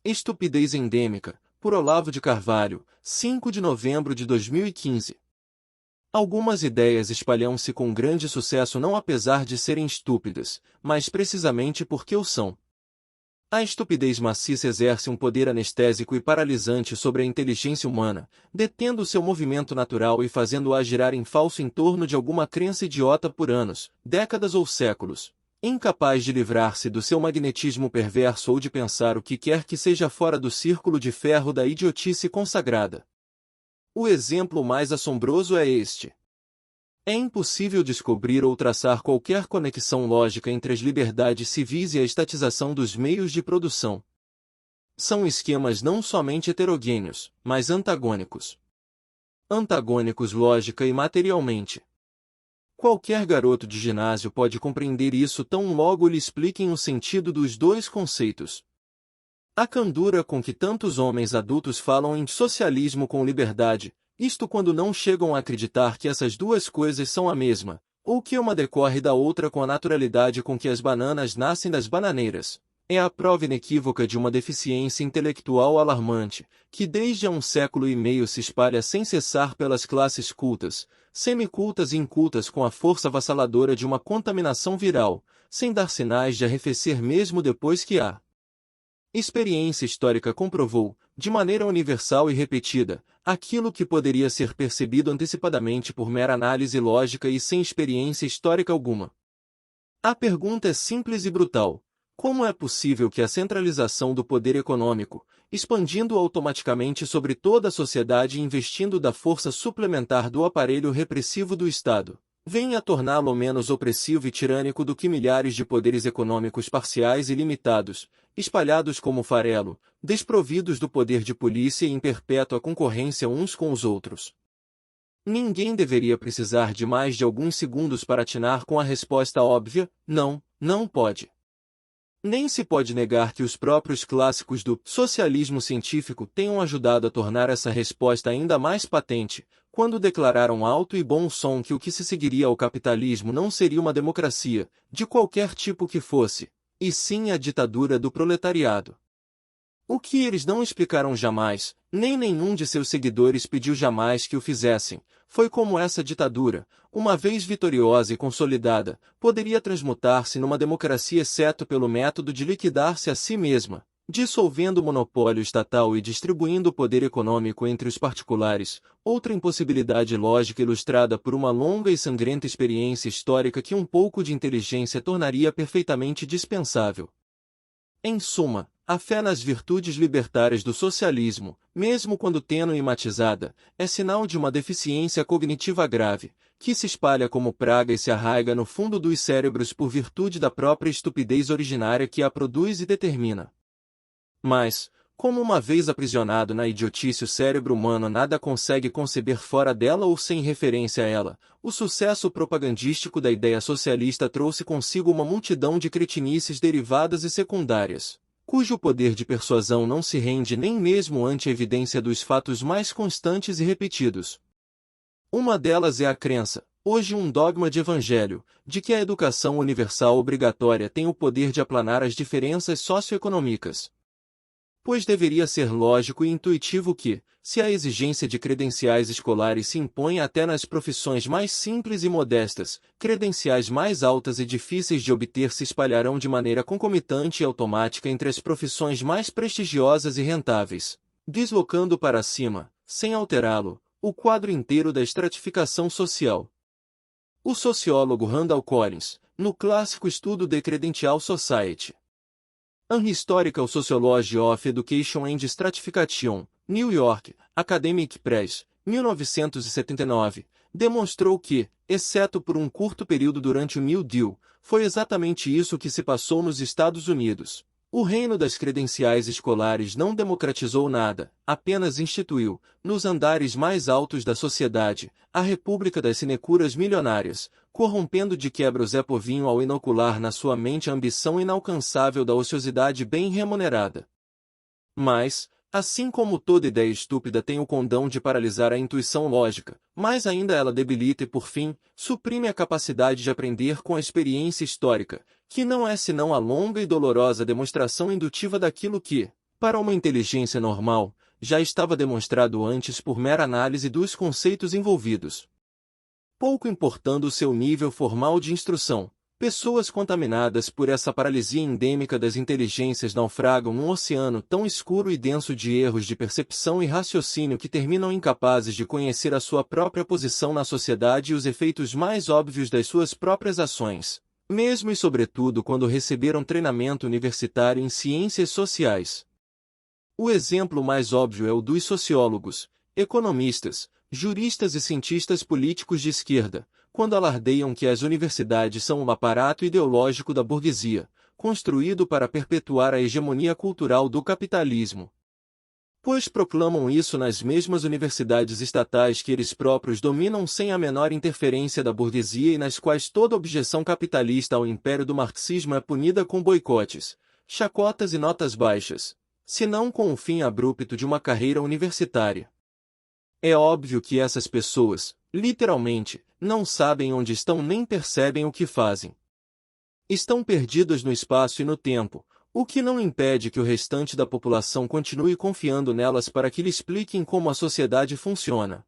Estupidez Endêmica, por Olavo de Carvalho, 5 de novembro de 2015. Algumas ideias espalham-se com grande sucesso não apesar de serem estúpidas, mas precisamente porque o são. A estupidez maciça exerce um poder anestésico e paralisante sobre a inteligência humana, detendo seu movimento natural e fazendo-a girar em falso em torno de alguma crença idiota por anos, décadas ou séculos. Incapaz de livrar-se do seu magnetismo perverso ou de pensar o que quer que seja fora do círculo de ferro da idiotice consagrada. O exemplo mais assombroso é este. É impossível descobrir ou traçar qualquer conexão lógica entre as liberdades civis e a estatização dos meios de produção. São esquemas não somente heterogêneos, mas antagônicos. Antagônicos lógica e materialmente. Qualquer garoto de ginásio pode compreender isso tão logo lhe expliquem o sentido dos dois conceitos. A candura com que tantos homens adultos falam em socialismo com liberdade, isto quando não chegam a acreditar que essas duas coisas são a mesma, ou que uma decorre da outra com a naturalidade com que as bananas nascem das bananeiras, é a prova inequívoca de uma deficiência intelectual alarmante, que desde há um século e meio se espalha sem cessar pelas classes cultas, semicultas e incultas com a força avassaladora de uma contaminação viral, sem dar sinais de arrefecer mesmo depois que a experiência histórica comprovou, de maneira universal e repetida, aquilo que poderia ser percebido antecipadamente por mera análise lógica e sem experiência histórica alguma. A pergunta é simples e brutal. Como é possível que a centralização do poder econômico, expandindo automaticamente sobre toda a sociedade e investindo da força suplementar do aparelho repressivo do Estado, venha a torná-lo menos opressivo e tirânico do que milhares de poderes econômicos parciais e limitados, espalhados como farelo, desprovidos do poder de polícia e em perpétua concorrência uns com os outros? Ninguém deveria precisar de mais de alguns segundos para atinar com a resposta óbvia: não, não pode. Nem se pode negar que os próprios clássicos do socialismo científico tenham ajudado a tornar essa resposta ainda mais patente, quando declararam alto e bom som que o que se seguiria ao capitalismo não seria uma democracia, de qualquer tipo que fosse, e sim a ditadura do proletariado. O que eles não explicaram jamais, nem nenhum de seus seguidores pediu jamais que o fizessem, foi como essa ditadura, uma vez vitoriosa e consolidada, poderia transmutar-se numa democracia exceto pelo método de liquidar-se a si mesma, dissolvendo o monopólio estatal e distribuindo o poder econômico entre os particulares, outra impossibilidade lógica ilustrada por uma longa e sangrenta experiência histórica que um pouco de inteligência tornaria perfeitamente dispensável. Em suma, a fé nas virtudes libertárias do socialismo, mesmo quando tênue e matizada, é sinal de uma deficiência cognitiva grave, que se espalha como praga e se arraiga no fundo dos cérebros por virtude da própria estupidez originária que a produz e determina. Mas, como uma vez aprisionado na idiotice o cérebro humano nada consegue conceber fora dela ou sem referência a ela, o sucesso propagandístico da ideia socialista trouxe consigo uma multidão de cretinices derivadas e secundárias, cujo poder de persuasão não se rende nem mesmo ante a evidência dos fatos mais constantes e repetidos. Uma delas é a crença, hoje um dogma de evangelho, de que a educação universal obrigatória tem o poder de aplanar as diferenças socioeconômicas. Pois deveria ser lógico e intuitivo que, se a exigência de credenciais escolares se impõe até nas profissões mais simples e modestas, credenciais mais altas e difíceis de obter se espalharão de maneira concomitante e automática entre as profissões mais prestigiosas e rentáveis, deslocando para cima, sem alterá-lo, o quadro inteiro da estratificação social. O sociólogo Randall Collins, no clássico estudo The Credential Society, An Historical Sociology of Education and Stratification, New York, Academic Press, 1979, demonstrou que, exceto por um curto período durante o New Deal, foi exatamente isso que se passou nos Estados Unidos. O reino das credenciais escolares não democratizou nada, apenas instituiu, nos andares mais altos da sociedade, a república das sinecuras milionárias, corrompendo de quebra o Zé Povinho ao inocular na sua mente a ambição inalcançável da ociosidade bem remunerada. Mas, assim como toda ideia estúpida tem o condão de paralisar a intuição lógica, mais ainda ela debilita e, por fim, suprime a capacidade de aprender com a experiência histórica, que não é senão a longa e dolorosa demonstração indutiva daquilo que, Para uma inteligência normal, já estava demonstrado antes por mera análise dos conceitos envolvidos. Pouco importando o seu nível formal de instrução, pessoas contaminadas por essa paralisia endêmica das inteligências naufragam num oceano tão escuro e denso de erros de percepção e raciocínio que terminam incapazes de conhecer a sua própria posição na sociedade e os efeitos mais óbvios das suas próprias ações, mesmo e sobretudo quando receberam treinamento universitário em ciências sociais. O exemplo mais óbvio é o dos sociólogos, economistas, juristas e cientistas políticos de esquerda, quando alardeiam que as universidades são um aparato ideológico da burguesia, construído para perpetuar a hegemonia cultural do capitalismo. Pois proclamam isso nas mesmas universidades estatais que eles próprios dominam sem a menor interferência da burguesia e nas quais toda objeção capitalista ao império do marxismo é punida com boicotes, chacotas e notas baixas, se não com o fim abrupto de uma carreira universitária. É óbvio que essas pessoas, literalmente, não sabem onde estão nem percebem o que fazem. Estão perdidas no espaço e no tempo, o que não impede que o restante da população continue confiando nelas para que lhe expliquem como a sociedade funciona.